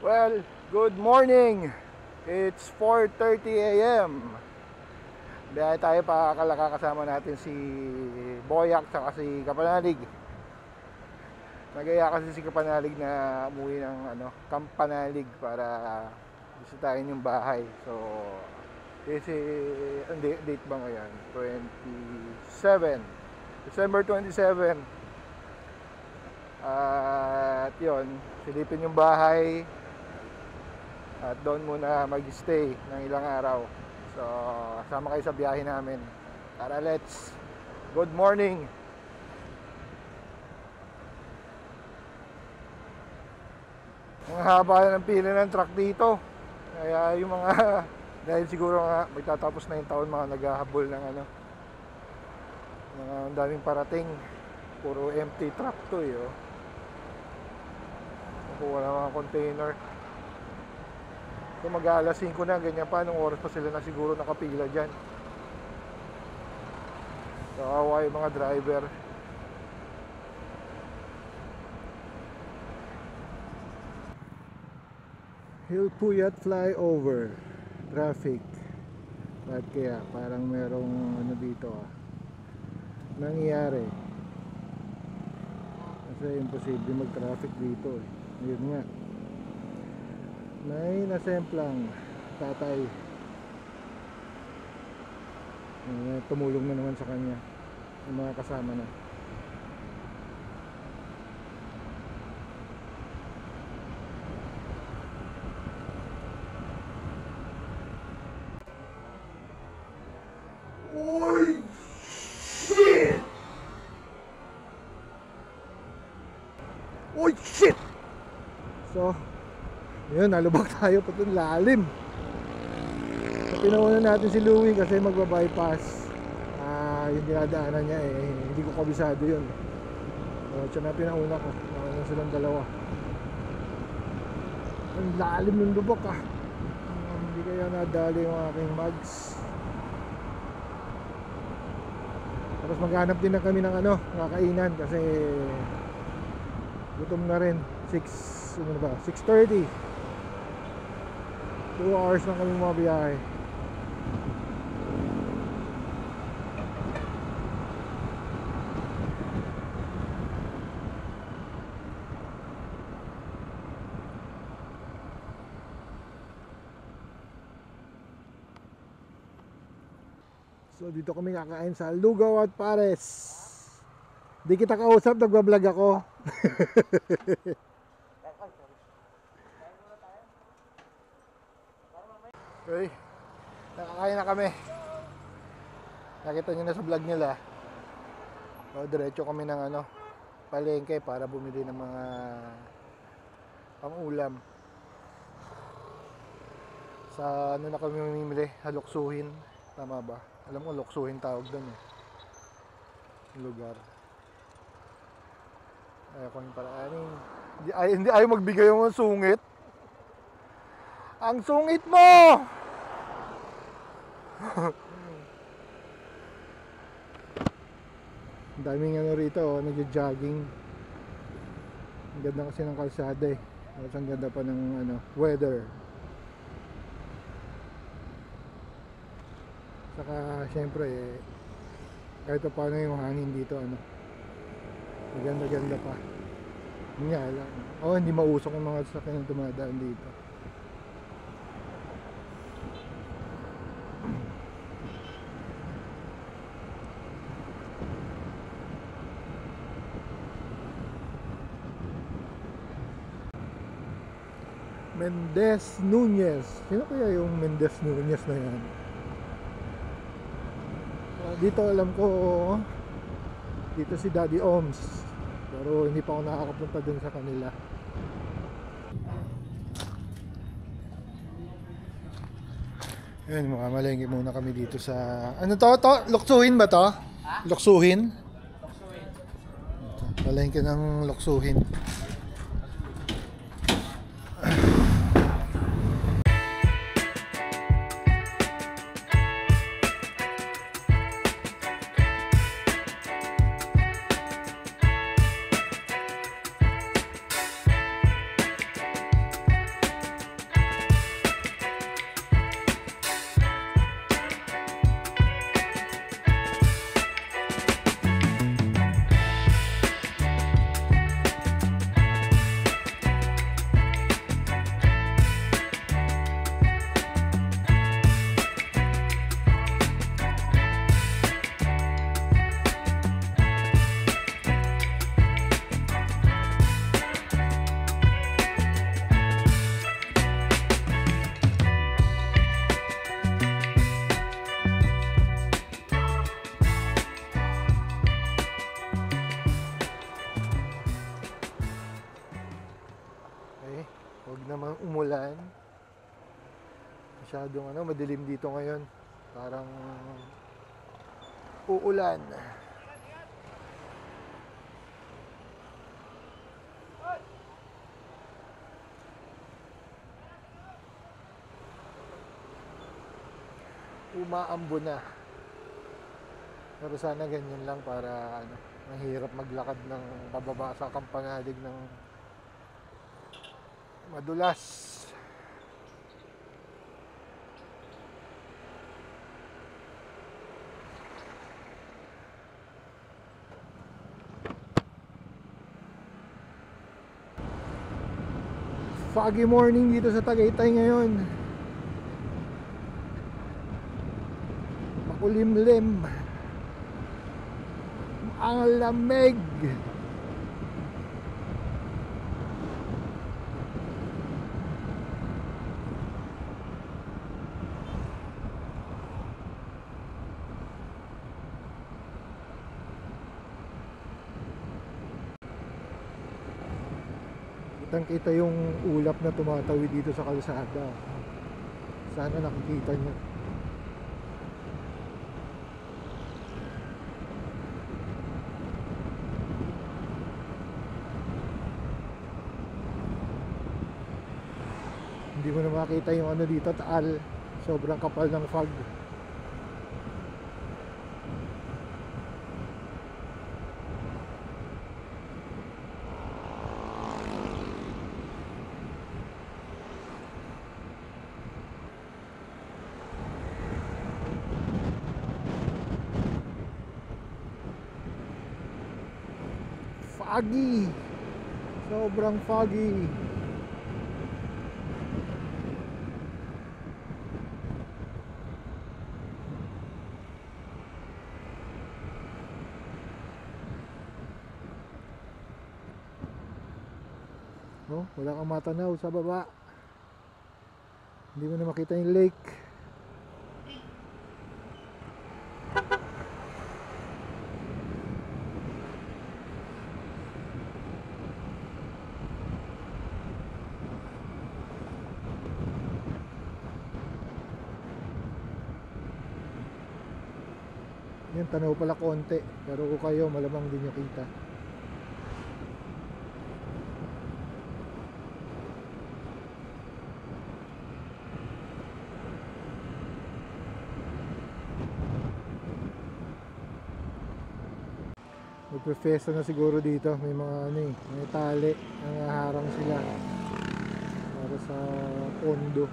Well, good morning. It's 4:30 a.m. Biyahe tayo pa kasama natin si Boyak at si Kapanalig. Nagaya kasi si Kapanalig na umuwi ng Kampanalig para bisitahin yung bahay. So, kasi date ba ngayon? 27. December 27. At yun, silipin yung bahay. At doon muna mag-stay ng ilang araw. So, sama kayo sa biyahe namin. Tara, let's. Good morning. Ang haba ng pila ng truck dito. Kaya yung mga dahil siguro nga magtatapos na yung taon, mga naghahabol ng ang daming parating. Puro empty truck to eh. Kung wala mga container. So mag-aalas 5 na, ganyan pa, nung oras pa sila na siguro nakapila dyan. So awa yung mga driver. Hilpuyat flyover traffic. Bakit kaya? Parang merong dito nangyayari. Kasi imposible mag-traffic dito eh. Yun nga, may nasemplang tatay, tumulong na naman sa kanya yung mga kasama na. Oy! Shit! Oy! Shit! So, yun, nalubak tayo pa itong lalim. So, pinauna natin si Louie kasi magbabypass. Yung dinadaanan niya hindi ko kabisado yun. So, siya na pinauna ko. Nauna silang dalawa. Ang lalim ng lubak hindi kaya nadali yung aking mags. Tapos maghanap din na kami ng kakainan kasi gutom na rin. 6:30. 2 hours na kami mabiyahe. So dito kami kakain sa Lugaw at Pares. Di kita kausap, nagbablog ako. Okay, nakakain na kami. Nakita nyo na sa vlog nila. So, diretso kami ng palengke para bumili ng mga pang-ulam. Sa na kami mamimili? Haluksuhin. Tama ba? Alam mo, Luksuhin tawag doon yung lugar. Ayaw ko yung paraanin. Hindi ayaw magbigay yung sungit. Ang sungit mo! Ang daming rito, nagja-jogging. Ang ganda kasi ng kalsada eh. Tapos ang ganda pa ng weather. Saka syempre kahit pa paano yung hangin dito maganda-ganda pa. Nga lang. Hindi mausok yung mga sasakyan na dumadaan dito. Mendez Nunez. Sino kaya yung Mendez Nunez na yan? Dito alam ko dito si Daddy Oms, pero hindi pa ako nakakapunta dun sa kanila. Ayun, makamalengke muna kami dito sa Luksuhin ba to? Luksuhin? Malengke ng Luksuhin. masyadong umulan. Masyadong madilim dito ngayon. Parang uulan. Umaambon na. Pero sana ganyan lang para mahirap maglakad ng pababa sa Kampanalig ng madulas. Foggy morning dito sa Tagaytay ngayon. Makulimlim. Ang lamig. Kitang-kita yung ulap na tumatawid dito sa kalsada. Sana nakikita nyo. Hindi mo na makita yung dito, taal. Sobrang kapal ng fog. Foggy. Sobrang foggy. No, wala kang matanaw sa baba. Hindi mo na makita yung lake. Yan, tanaw pala konti. Pero kung kayo, malamang din nyo kita. Magpe-festa na siguro dito. May mga may tali. Nangaharang sila para sa pondo.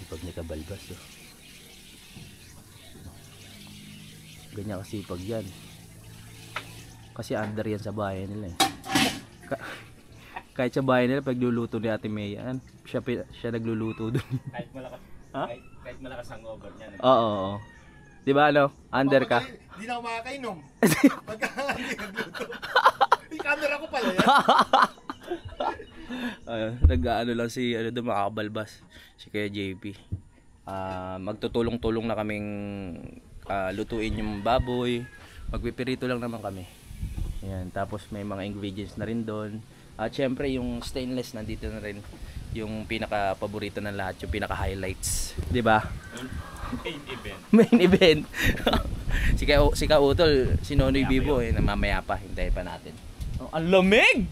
Pag ni Kabalbas ganyan kasi pag yan kasi under yan sa bahay nila kahit sa bahay nila pag luluto ni Ate Maya siya nagluluto dun kahit malakas kahit malakas ang over niya oo diba under ka Hindi na ako makakainom pagka hindi nagluto yung camera ko pala yan. Nag-ano lang si doon makakabalbas si Kuya JP. Magtutulong-tulong na kaming lutuin yung baboy. Magpipirito lang naman kami. Ayan, tapos may mga ingredients na rin doon. At syempre yung stainless nandito na rin. Yung pinaka-paborito ng lahat, yung pinaka-highlights, 'di ba? main event. Main event. si Kautol, si Nonoy Bibo mamaya pa, hintayin pa natin. Oh, ang lamig!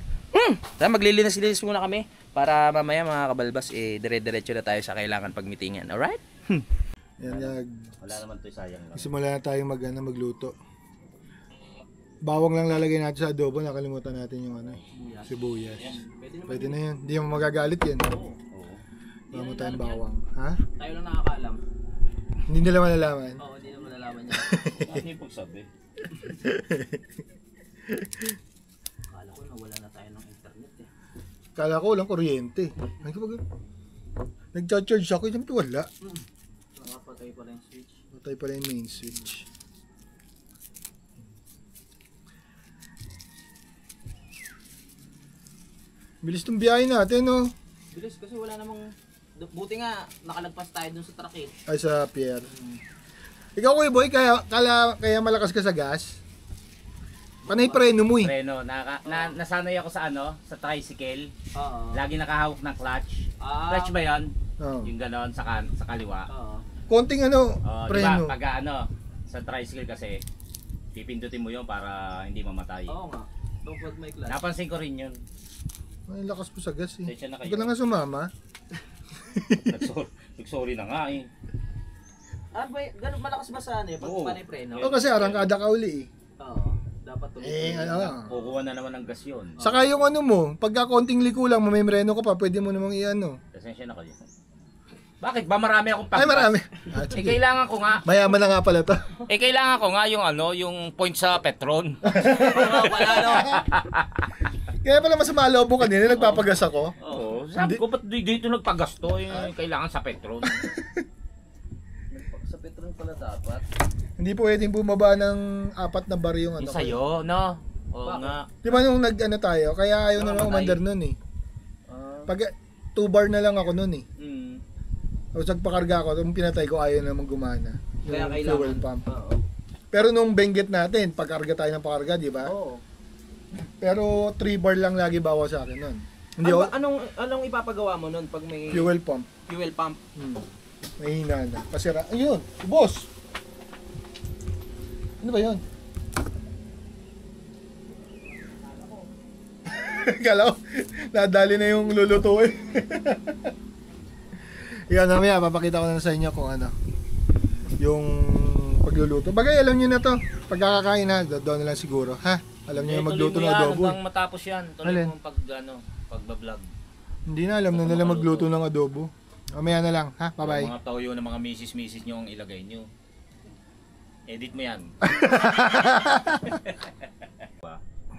Maglilinis-linis muna kami para mamaya mga kabalbas dire-diretso na tayo sa kailangan pagmitingan. Alright? Yan, Wala naman to, sayang lang. simula na tayong magluto. Bawang lang lalagay natin sa adobo. Nakalimutan natin yung sibuyas. Pwede na yan. Hindi mo magagalit yan. Wala mo tayong bawang. Ha? Tayo lang nakakaalam. Hindi nila malalaman. Oo, hindi na malalaman niya. Ano yung pagsabi? Akala ko nawala na tayo ng internet Kala ko walang kuryente. Nag-charge ako. Sabi ko wala. Nakapatay pala yung switch. Patay pala yung main switch. Bilis tong biyahe natin, no? Bilis kasi wala namang... Buti nga, nakalagpas tayo dun sa truck eh. Ay, sa pier. Ikaw, Kuya Boy, kaya malakas ka sa gas? Panay preno mo eh. Preno, nasanay ako sa sa tricycle. Oo. Lagi nakahawak ng clutch. Clutch ba 'yan? Oo. Yung gano'n sa kaliwa. Oo. Konting preno. Diba, pag sa tricycle kasi pipindutin mo 'yon para hindi mamatay. Oo nga. Don't put my clutch. Napansin ko rin 'yun. Ay, lakas po sa gas eh. Tensya na kayo. Huwag ka na nga sumama. Nagsorry na nga eh. Ganun malakas ba sa pag Oo. panay preno? O kasi arangkada ka uli eh. Oo. Dapat tuloy. Kukuha na naman ng gas 'yon. Saka yung mo, pagka konting liko lang, mamemreno ka pa, pwede mo namang i-ano. Pasensya na kayo. Bakit ba marami akong pag-gas? Ay, marami. Kailangan ko nga. Mayaman na nga pala to. Kailangan ko nga yung point sa Petron. Wala no. Kaya pala masama loob mo kanina, nagpapagas ako. Oo. Sabi ko, ba't dito nagpagasto? Kailangan sa Petron. Sa Petron pala dapat. Hindi po pwedeng bumaba ng 4 na bar yung Yung sa'yo, no? Oo nga. Di ba nung tayo, kaya ayaw na lang umandar nun eh. Pag 2 bar na lang ako nun eh. Tapos nagpakarga ako, nung pinatay ko ayaw naman gumana. Kaya Yung kailangan. fuel pump. Oo. Pero nung Benguet natin, pagkarga tayo ng pakarga, di ba? Oo. Pero 3 bar lang lagi bawas sa akin nun. Hindi ako, Anong ipapagawa mo nun pag may fuel pump. fuel pump? Mahina na. Pasira. Ayun, boss! Ano ba yun? Kala ko, nadali na yung lulutuin. Yan, mamaya, papakita ko na sa inyo kung yung pagluluto. Bagay, alam nyo na to. Pagkakakain na, doon na lang siguro. Ha? Alam nyo yung magluto ng adobo. Hanggang matapos yan. Tuloy Alin? mo pagbablog. Hindi na, alam na nila magluto ng adobo. Mamaya na lang, ha? Bye-bye. Mga toyo ng mga misis nyo ang ilagay nyo. Edit mo yan.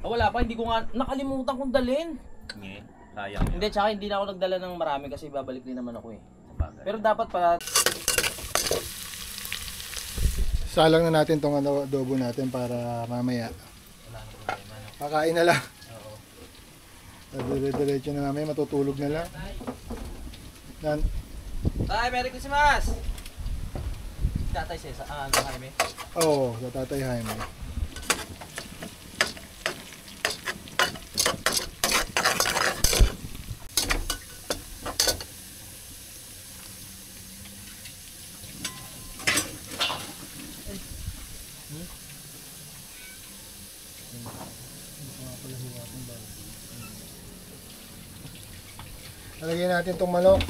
Wala pa, hindi ko nga nakalimutan kong dalhin. Sayang. Hindi, tsaka hindi na ako nagdala ng marami kasi babalik din naman ako eh. Pero dapat pa Salang na natin tong adobo natin para mamaya. Kakain na lang. Dire-diretso na namin, matutulog na lang. Tay, Merry Christmas! Tatay Cesar, Jaime. Oo, sa Tatay Jaime. Lalagyan natin itong manok.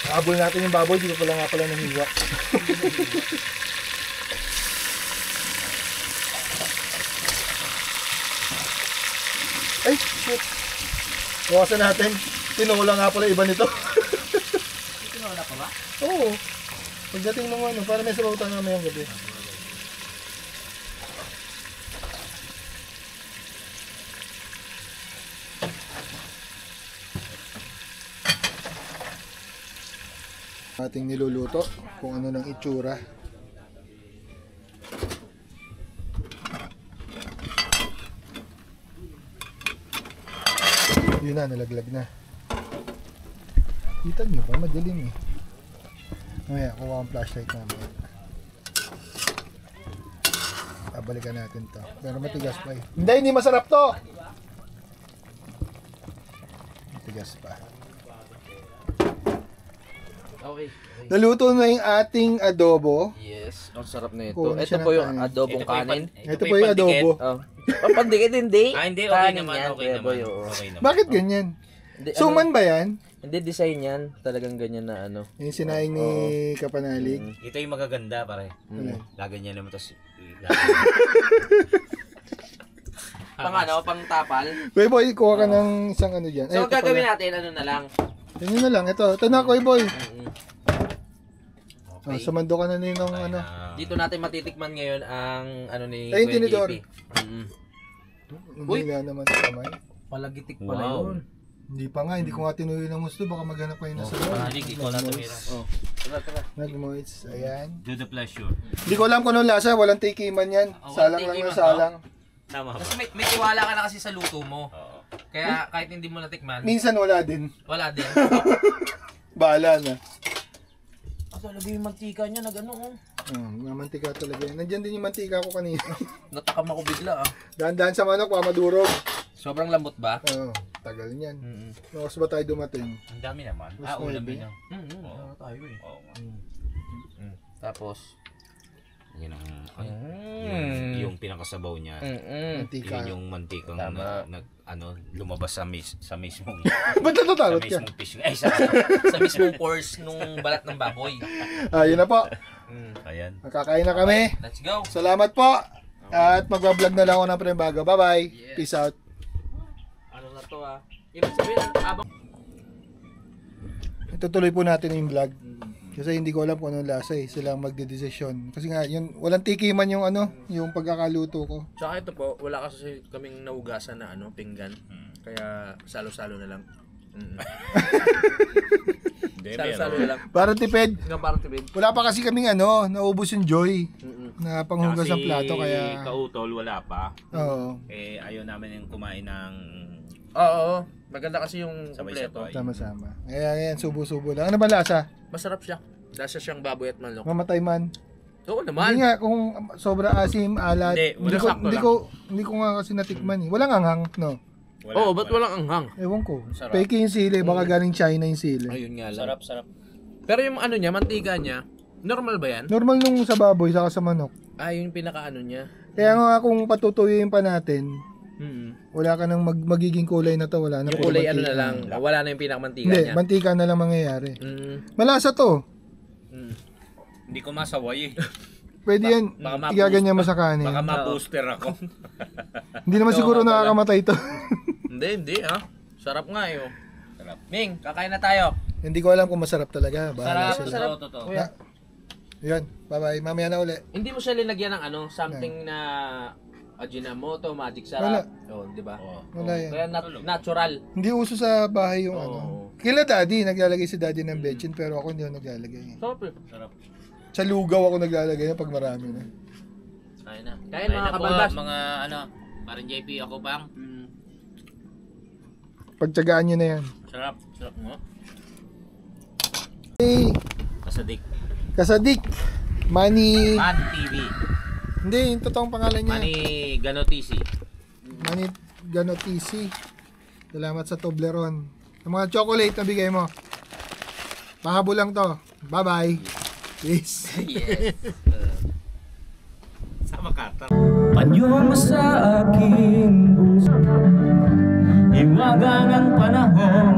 Habol natin yung baboy, di ko pala nga pala nahiwa. Ay, shit. Bukasan natin. Tinula nga pala iba nito. Tinula pa ba? Oo. Pagdating ng para may sabaw na may gabi. Ating niluluto kung ano ng itsura. Yun na, nalaglag na. Kita nyo ba? Madilim eh. Mamaya, kuha ang flashlight namin. Balikan natin to. Pero matigas pa eh. Hindi masarap to! Matigas pa. Okay. Naluto na yung ating adobo. Yes, ang sarap na ito. Kunin Ito siya po ng yung kanin. adobong kanin. Ito po yung adobo. Oh. Pandikit hindi. Hindi, okay Kanin naman, yan, okay Kuya naman. Boy, oo. Okay naman. Bakit ganyan? Hindi, Suman ba yan? Hindi, design yan. Talagang ganyan na ano. Yung sinaing ni Kapanalig. Ito yung magaganda, pare. Ano? Laganyan naman ito. Pang ano, pang tapal. Kuya Boy, kuha ka ng isang ano dyan. So, ito gagawin pala. natin, ano na lang. Yan na lang. Ito na Kuya Boy. Okay. Sumando ka na ninong ano. Dito natin matitikman ngayon ang ano ni Ay, yung tinidor. Uy! Hindi na naman sa kamay. Palagitik pala yun. Hindi pa nga, hindi ko nga tinuloy ng gusto. Baka maghanap kayo na sa loob. Pahalig, ikaw na tumira. Oh. Tara. Nagmoits, ayan. Do the pleasure. Hindi ko alam kung anong lasa, walang tikiman yan. Oh, walang Salang lang tikiman, yung salang. Tama ba? Kasi may tiwala ka na kasi sa luto mo. Oo. Kaya kahit hindi mo natikman, Minsan wala din. wala din. Bahala na. Talaga yung mantika niya nag-ano oh. Mga mantika talaga yan. Nandiyan din yung mantika ko kanina. Natakam ako bigla ah. Dahan-dahan sa manok, madurog. Sobrang lambot ba? Tagal niyan. Mm-hmm. Oras ba tayo dumating? Ang dami naman. Mas Ulam maybe. din. Oo, tayo eh. Oo nga. Tapos, Yun ang Mm. yung pinakasabaw niya. Mantika. Yun yung mantikang Tama. lumabas sa mismong Ba't sa natatakot ka? mismong fish. Ay, sa sa mismong course nung balat ng baboy. Yun na po. Ayan. Makakain na kami. Let's go. Salamat po. At magbablog na lang ako ng prembago. Bye-bye. Yes. Peace out. Ano na to ah? Ibig sabihin, abang... Itutuloy po natin yung vlog. Kasi hindi ko alam kung anong lasa eh. Sila ang magdedesisyon. Kasi nga, yun, walang tikiman yung yung pagkakaluto ko. Tsaka ito po, wala kasi kaming naugasan na pinggan. Kaya salo-salo na lang. Hindi, Salo-salo na lang. Para tipid. Nga parang tibid. Wala pa kasi kaming naubos yung joy na panghugas ng plato. Kaya, kautol wala pa. oo, Ayaw namin yung kumain ng Oo, maganda kasi yung kompleto. sabay-sabay. sama-sama. Kaya yan, subo-subo lang. Ano ba lasa? Masarap siya. Lasa siyang baboy at manok. Mamatay man. Oo Hindi naman. nga, kung sobra asim, alat, Hindi, hindi ko nga kasi natikman eh. Walang anghang, no? Oo, ba't walang anghang? Ewan ko. Sarap. Fake yung sili, baka galing China yung sili. Ayun nga lang. Sarap. Pero yung ano niya, mantika niya, normal ba yan? Normal nung sa baboy, saka sa manok. Yung pinaka-ano niya. Kaya nga kung patutuyuin pa natin, Mm. wala ka nang magiging kulay na to, wala na. Yung puro kulay ano mantika. na lang, wala na yung pinakamantika Hindi, niya. mantika na lang mangyayari. Mm. Malasa to. Mm. Hindi ko masaway eh. Pwede yan, baka igaganyan mo sa kanin. Baka ma-booster ako. Hindi naman siguro nakakamatay to. Hindi Sarap nga eh. Sarap. Ming, kakain na tayo. Hindi ko alam kung masarap talaga. Bahala Sarap, sila. sarap. Totoo. Kuya. Yan, bye-bye. Mamaya na uli. Hindi mo siya linagyan ng something na Ajinomoto, magic Wala. sarap. Oh, di ba? Wala yan. Kaya natural. Hindi uso sa bahay yung Oo. Kila daddy, naglalagay si daddy ng bechin, pero ako hindi ako naglalagay. Sarap eh. Sarap. Sa lugaw ako naglalagay pag marami na. Kain na. Kain, mga kabalbas. Mga parang JP ako pang. Pagtsagaan nyo na yan. Sarap. Sarap mo. Hey, Kasadik. Kasadik, Manny, Man TV. hindi, yung totoong pangalan niya. Mani Ganotisi. Manny Ganotisi. Salamat sa Toblerone. Yung mga chocolate na bigay mo. Pahabo lang to. Bye-bye. Peace. Yes. Sa Makata. Panyo mo sa aking puso, hiwaga ng panahon.